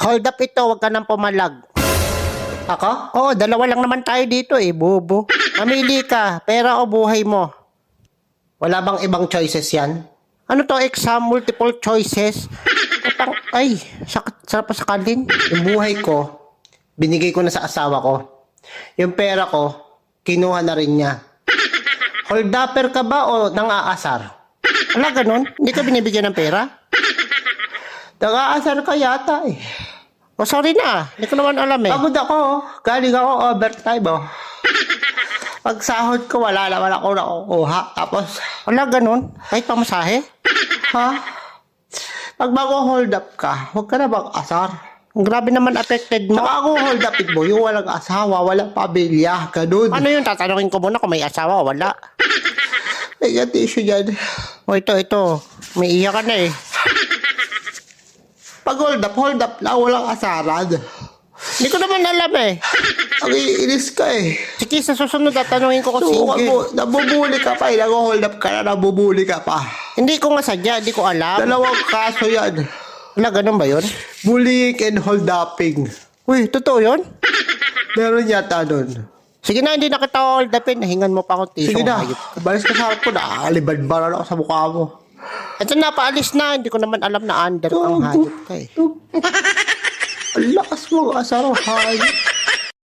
Hold up ito, wag ka nang pumalag. Ako? Oo, dalawa lang naman tayo dito eh, bobo. Mamili ka, pera o buhay mo. Wala bang ibang choices yan? Ano to, exam, multiple choices? Ay, sarap pa sakalin. Yung buhay ko, binigay ko na sa asawa ko. Yung pera ko, kinuha na rin niya. Holdupper ka ba o nang-aasar? Wala ganun, hindi ka binibigyan ng pera? Nang-aasar ka yata eh. O sorry na, hindi ko naman alam eh. Pagod ako, galing ako overtime oh. Pag sahod ko, wala naman ako nakukuha. Tapos, Wala ganun, kahit pamasahe. ha? Pag mag-hold up ka, huwag ka na mag-asar. Grabe naman affected mo. Saka ako hold upin mo, yung walang asawa, walang pamilya, ganun. Ano yun, tatanungin ko muna kung may asawa o wala. May issue dyan. O ito, may iyak ka na eh. Pag hold up lang, walang asaran. Hindi ko naman alam eh. Ang iinis ka eh. Sige, sa susunod tatanungin ko kung Subukan sige. mo, nabubuli ka pa eh. Nag-hold up ka na, nabubuli ka pa. Hindi ko nga sadya, hindi ko alam. Dalawang kaso yan. Wala, ganun ba yun? Bullying and hold upping. Uy, totoo yun? Meron yata nun. Sige na, hindi na kita hold upin. Hingan mo pa akong tiso. Sige na, Hayop. balis ka sa harap ko, nakakaliban-baran ako sa mukha mo. Ito na, paalis na. Hindi ko naman alam na under ang hayop ka eh. Ang lakas mo, asaraw, hayop.